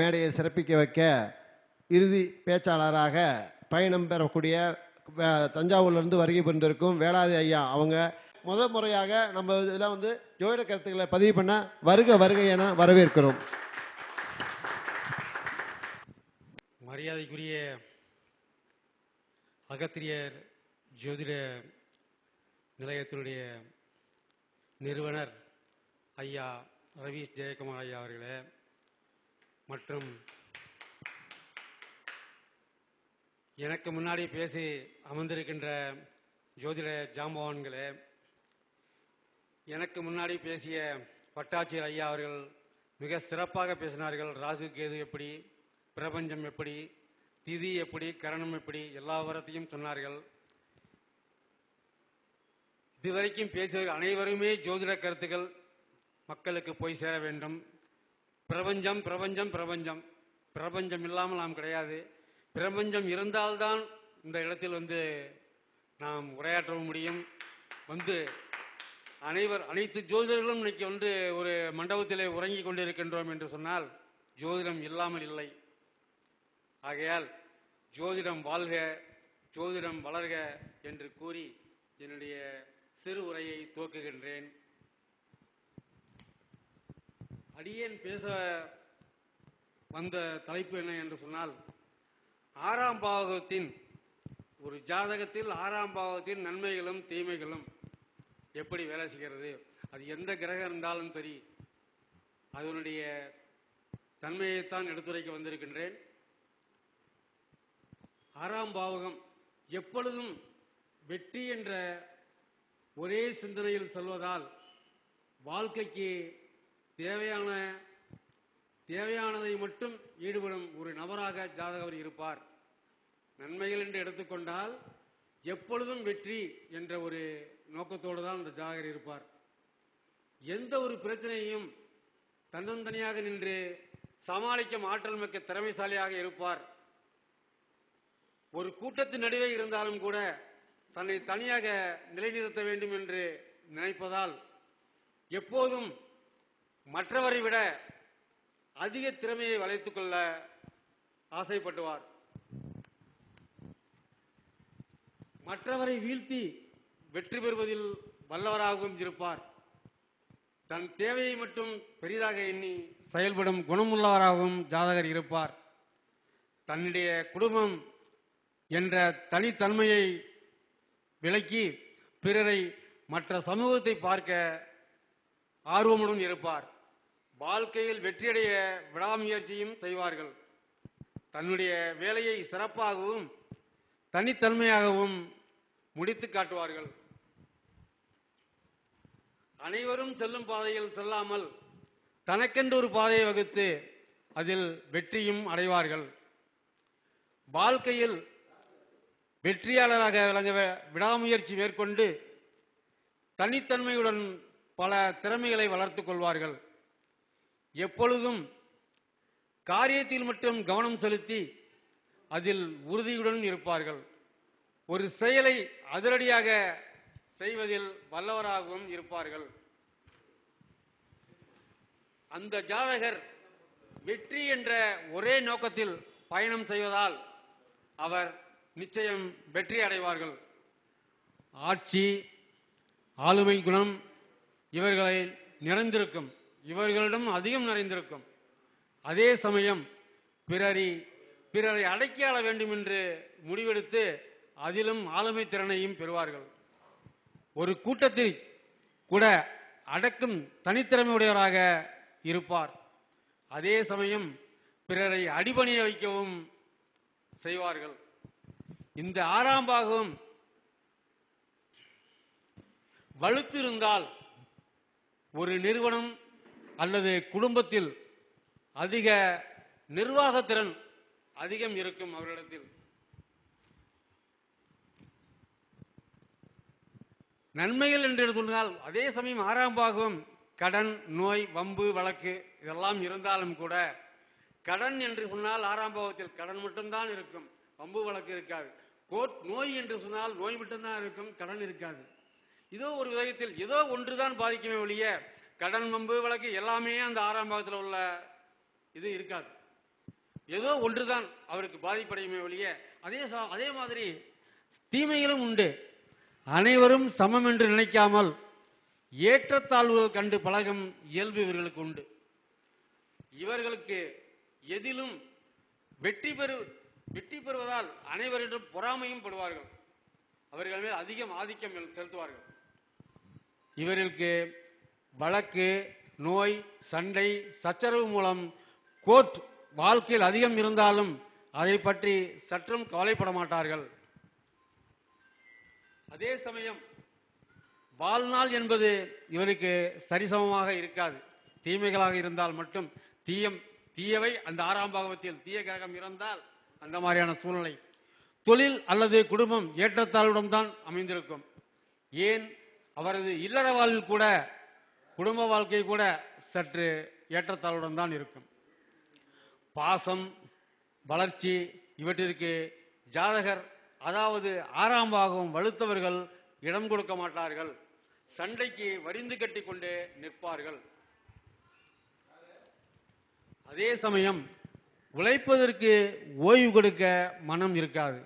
மேடையை சிறப்பிக்க வைக்க இறுதி பேச்சாளராக பயணம் பெறக்கூடிய தஞ்சாவூர்லேருந்து வருகை புரிந்திருக்கும் வேளாதி ஐயா அவங்க முறையாக நம்ம இதெல்லாம் ஜோதிட கருத்துக்களை பதிவு பண்ண வருக வருகை என வரவேற்கிறோம். மரியாதைக்குரிய அகத்திரியர் ஜோதிட நிலையத்தினுடைய நிறுவனர் ஐயா ரவீஷ் ஜெயக்குமார் ஐயா அவர்களே, மற்றும் எனக்கு முன்னாடி பேசி அமர்ந்திருக்கின்ற ஜோதிட ஜாம்பவான்களே, எனக்கு முன்னாடி பேசிய பட்டாட்சியர் ஐயா அவர்கள் மிக சிறப்பாக பேசினார்கள். ராகு கேது எப்படி, பிரபஞ்சம் எப்படி, திதி எப்படி, கரணம் எப்படி, எல்லா விவரத்தையும் சொன்னார்கள். இதுவரைக்கும் பேசியவர்கள் அனைவருமே ஜோதிட கருத்துக்கள் மக்களுக்கு போய் சேர வேண்டும். பிரபஞ்சம் பிரபஞ்சம் பிரபஞ்சம் பிரபஞ்சம் இல்லாமல் நாம் கிடையாது. பிரபஞ்சம் இருந்தால்தான் இந்த இடத்தில் நாம் உரையாற்ற முடியும். அனைத்து ஜோதிடர்களும் இன்னைக்கு ஒரு மண்டபத்திலே உறங்கிக் கொண்டிருக்கின்றோம் என்று சொன்னால் ஜோதிடம் இல்லாமல் இல்லை. ஆகையால் ஜோதிடம் வாழ்க, ஜோதிடம் வளர்க என்று கூறி என்னுடைய சிறு உரையை துவக்குகின்றேன். அடியேன் பேச வந்த தலைப்பு என்ன என்று சொன்னால், ஆறாம் பாவகத்தின் ஒரு ஜாதகத்தில் ஆறாம் பாவகத்தின் நன்மைகளும் தீமைகளும் எப்படி வேலை செய்கிறது, அது எந்த கிரகம் இருந்தாலும் சரி அதனுடைய தன்மையைத்தான் எடுத்துரைக்க வந்திருக்கின்றேன். ஆறாம் பாவகம் எப்பொழுதும் வெற்றி என்ற ஒரே சிந்தனையில் செல்வதால் வாழ்க்கைக்கு தேவையானதை மட்டும் ஈடுபடும் ஒரு நபராக ஜாதகர் இருப்பார். நன்மைகள் என்று எடுத்துக்கொண்டால் எப்பொழுதும் வெற்றி என்ற ஒரு நோக்கத்தோடு தான் அந்த ஜாதகர் இருப்பார். எந்த ஒரு பிரச்சனையையும் தன்னந்தனியாக நின்று சமாளிக்கும் ஆற்றல் மிக்க திறமைசாலியாக இருப்பார். ஒரு கூட்டத்தின் நடுவே இருந்தாலும் கூட தன்னை தனியாக நிலைநிறுத்த வேண்டும் என்று நினைப்பதால் எப்போதும் மற்றவரை விட அதிக திறமையை வளைத்துக் கொள்ள ஆசைப்படுவார். மற்றவரை வீழ்த்தி வெற்றி பெறுவதில் வல்லவராகவும் இருப்பார். தன் தேவையை மட்டும் பெரிதாக எண்ணி செயல்படும் குணமுள்ளவராகவும் ஜாதகர் இருப்பார். தன்னுடைய குடும்பம் என்ற தனித்தன்மையை விலக்கி பிறரை மற்ற சமூகத்தை பார்க்க ஆர்வமுடன் இருப்பார். வாழ்க்கையில் வெற்றியடைய விடாமுயற்சியும் செய்வார்கள். தன்னுடைய வேலையை சிறப்பாகவும் தனித்தன்மையாகவும் முடித்து காட்டுவார்கள். அனைவரும் செல்லும் பாதையில் செல்லாமல் தனக்கென்று ஒரு பாதையை வகுத்து அதில் வெற்றியும் அடைவார்கள். வாழ்க்கையில் வெற்றியாளராக விளங்க விடாமுயற்சி மேற்கொண்டு தனித்தன்மையுடன் பல திறமைகளை வளர்த்துக் கொள்வார்கள். எப்பொழுதும் காரியத்தில் மட்டும் கவனம் செலுத்தி அதில் உறுதியுடன் இருப்பார்கள். ஒரு செயலை அதிரடியாக செய்வதில் வல்லவராகவும் இருப்பார்கள். அந்த ஜாதகர் வெற்றி என்ற ஒரே நோக்கத்தில் பயணம் செய்வதால் அவர் நிச்சயம் வெற்றி அடைவார்கள். ஆட்சி, ஆளுமை குணம் இவர்களை நிறைந்திருக்கும், இவர்களிடம் அதிகம் நிறைந்திருக்கும். அதே சமயம் பிறரை அடக்கி ஆள வேண்டும் என்று முடிவெடுத்து அதிலும் ஆளுமை திறனையும் பெறுவார்கள். ஒரு கூட்டத்தில் கூட அடக்கும் தனித்திறமையுடையவராக இருப்பார். அதே சமயம் பிறரை அடிபணிய வைக்கவும் செய்வார்கள். இந்த ஆறாம் பாகம் வலுத்திருந்தால் ஒரு நிறுவனம் அல்லது குடும்பத்தில் அதிக நிர்வாகத்திறன் அதிகம் இருக்கும் அவர்களிடத்தில். நன்மைகள் என்று சொன்னால் அதே சமயம் ஆறாம் பாகம் கடன், நோய், வம்பு, வழக்கு இதெல்லாம் இருந்தாலும் கூட, கடன் என்று சொன்னால் ஆறாம் பாகத்தில் கடன் மட்டும்தான் இருக்கும், வம்பு வழக்கு இருக்காது. நோய் என்று சொன்னால் நோய் மட்டும்தான் இருக்கும், கடன் இருக்காது. இதோ ஒரு விதத்தில் ஏதோ ஒன்றுதான் பாதிக்குமே ஒழிய கடன், வம்பு வழக்கு எல்லாமே அந்த ஆறாம் பாகத்தில் உள்ள இது இருக்காது. ஏதோ ஒன்றுதான் அவருக்கு பாதிப்படையுமே ஒழிய அதே மாதிரி தீமைகளும் உண்டு. அனைவரும் சமம் என்று நினைக்காமல் ஏற்றத்தாழ்வுகள் கண்டு பழகும் இயல்பு இவர்களுக்கு உண்டு. இவர்களுக்கு எதிலும் வெற்றி பெறுவதால் அனைவரிடம் பொறாமையும் படுவார்கள். அவர்கள் மேல் அதிகம் ஆதிக்கம் செலுத்துவார்கள். இவர்களுக்கு வழக்கு, நோய், சண்டை, சச்சரவு மூலம் கோர்ட் வாழ்க்கையில் அதிகம் இருந்தாலும் அதை பற்றி சற்றும் கவலைப்பட மாட்டார்கள். அதே சமயம் வாழ்நாள் என்பது இவருக்கு சரிசமமாக இருக்காது. தீமைகளாக இருந்தால் மட்டும் தீயவை அந்த 6ஆம் பாகவத்தில் தீய கிரகம் இருந்தால் அந்த மாதிரியான சூழ்நிலை. தொழில் அல்லது குடும்பம் ஏற்றத்தாழ்வுடன் தான் அமைந்திருக்கும். ஏன் அவரது இல்லற வாழ்வில் கூட குடும்ப வாழ்க்கை கூட சற்று ஏற்றத்தாழ்வுடன் தான் இருக்கும். பாசம், வளர்ச்சி இவற்றிற்கு ஜாதகர் அதாவது 6ஆம் பாகம் வலுத்தவர்கள் இடம் கொடுக்க மாட்டார்கள். சண்டைக்கு வரிந்து கட்டி கொண்டு நிற்பார்கள். அதே சமயம் உழைப்பதற்கு ஓய்வு கொடுக்க மனம் இருக்காது.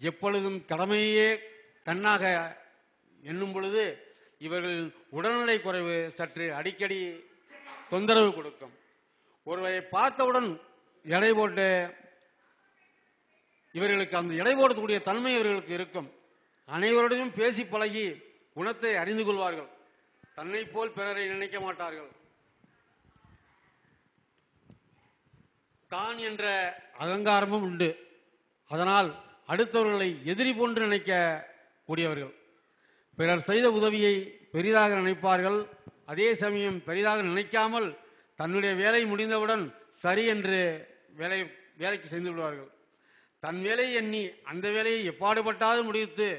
எப்பொழுதும் கடமையே கண்ணாக எண்ணும் பொழுது இவர்கள் உடல்நிலை குறைவு சற்று அடிக்கடி தொந்தரவு கொடுக்கும். ஒருவரை பார்த்தவுடன் எடை போட்டு இவர்களுக்கு அந்த எடை போடக்கூடிய தன்மை இவர்களுக்கு இருக்கும். அனைவருடையும் பேசி பழகி குணத்தை அறிந்து கொள்வார்கள். தன்னை போல் பிறரை நினைக்க மாட்டார்கள். தான் என்ற அகங்காரமும் உண்டு. அதனால் அடுத்தவர்களை எதிரி போன்று நினைக்க கூடியவர்கள். பிறர் செய்த உதவியை பெரிதாக நினைப்பார்கள். அதே சமயம் பெரிதாக நினைக்காமல் தன்னுடைய வேலை முடிந்தவுடன் சரி என்று வேலைக்கு செய்து விடுவார்கள். தன் வேலையை எண்ணி அந்த வேலையை எப்பாடுபட்டாவது முடித்து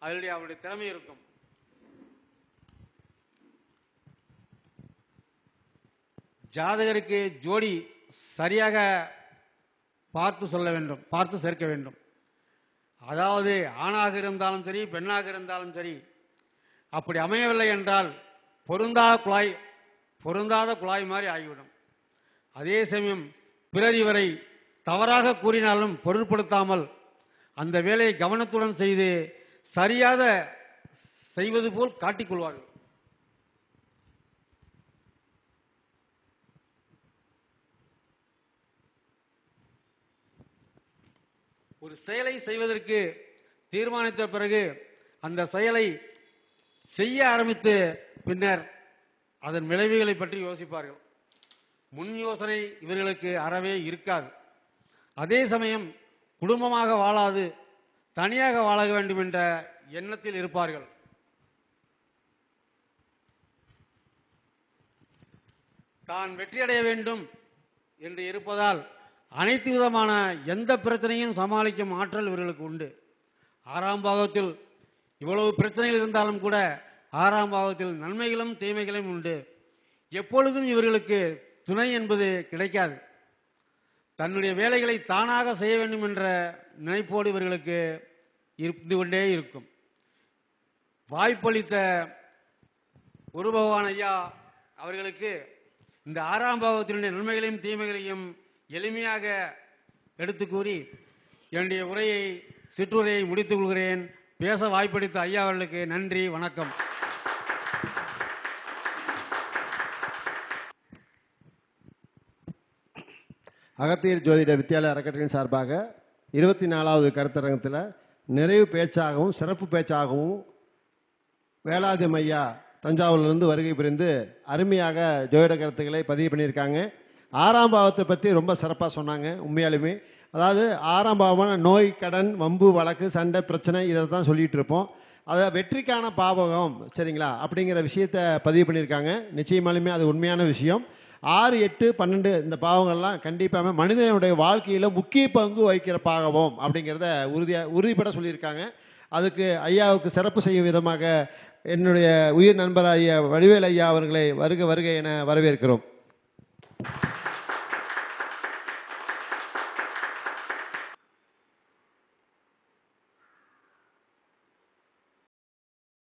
அதில் அவருடைய திறமை இருக்கும். ஜாதகருக்கு ஜோடி சரியாக பார்த்து சொல்ல வேண்டும், பார்த்து சேர்க்க வேண்டும். அதாவது ஆணாக இருந்தாலும் சரி, பெண்ணாக இருந்தாலும் சரி, அப்படி அமையவில்லை என்றால் பொருந்தாத குழாய் மாதிரி ஆகிவிடும். அதே சமயம் பிறர் இவரை தவறாக கூறினாலும் பொருட்படுத்தாமல் அந்த வேலையை கவனத்துடன் செய்து சரியாக செய்வது போல் காட்டிக்கொள்வார்கள். ஒரு செயலை செய்வதற்கு தீர்மானித்த பிறகு அந்த செயலை செய்ய ஆரம்பித்து பின்னர் அதன் விளைவுகளை பற்றி யோசிப்பார்கள். முன் யோசனை இவர்களுக்கு அறவே இருக்காது. அதே சமயம் குடும்பமாக வாழாது தனியாக வாழ வேண்டும் என்ற எண்ணத்தில் இருப்பார்கள். தான் வெற்றியடைய வேண்டும் என்று இருப்பதால் அனைத்து விதமான எந்த பிரச்சனையும் சமாளிக்கும் ஆற்றல் இவர்களுக்கு உண்டு. 6ஆம் பாகத்தில் இவ்வளவு பிரச்சனைகள் இருந்தாலும் கூட 6ஆம் பாகத்தில் நன்மைகளும் தீமைகளும் உண்டு. எப்பொழுதும் இவர்களுக்கு துணை என்பது கிடைக்காது. தன்னுடைய வேலைகளை தானாக செய்ய வேண்டும் என்ற நினைப்போடு இவர்களுக்கு இருந்து கொண்டே இருக்கும். வாய்ப்பளித்த குரு பகவான் ஐயா அவர்களுக்கு இந்த 6ஆம் பாகத்தினுடைய நன்மைகளையும் தீமைகளையும் எளிமையாக எடுத்து கூறி என்னுடைய சிற்றுரையை முடித்துக் கொள்கிறேன். பேச வாய்ப்பளித்த ஐயா அவர்களுக்கு நன்றி, வணக்கம். அகத்தியர் ஜோதிட வித்யாலய அறக்கட்டளையின் சார்பாக 24வது கருத்தரங்கத்தில் நிறைவு பேச்சாகவும் சிறப்பு பேச்சாகவும் வேலாயுதம் ஐயா தஞ்சாவூர்லேருந்து வருகை புரிந்து அருமையாக ஜோதிட கருத்துக்களை பதிவு பண்ணியிருக்காங்க. 6ஆம் பாவத்தை பற்றி ரொம்ப சிறப்பாக சொன்னாங்க. உண்மையாலுமே அதாவது 6ஆம் பாவமான நோய், கடன், வம்பு, வழக்கு, சண்டை, பிரச்சனை இதை தான் சொல்லிகிட்டு இருப்போம். அதை வெற்றிக்கான பாவகம், சரிங்களா, அப்படிங்கிற விஷயத்தை பதிவு பண்ணியிருக்காங்க. நிச்சயமாலுமே அது உண்மையான விஷயம். 6, 8, 12 இந்த பாவங்கள்லாம் கண்டிப்பாக மனிதனுடைய வாழ்க்கையில் முக்கிய பங்கு வகிக்கிற பாவம் அப்படிங்கிறத உறுதிப்பட சொல்லியிருக்காங்க. அதுக்கு ஐயாவுக்கு சிறப்பு செய்யும் விதமாக என்னுடைய உயிர் நண்பர் ஐயா வடிவேல் ஐயா அவர்களை வருக வருக என வரவேற்கிறோம்.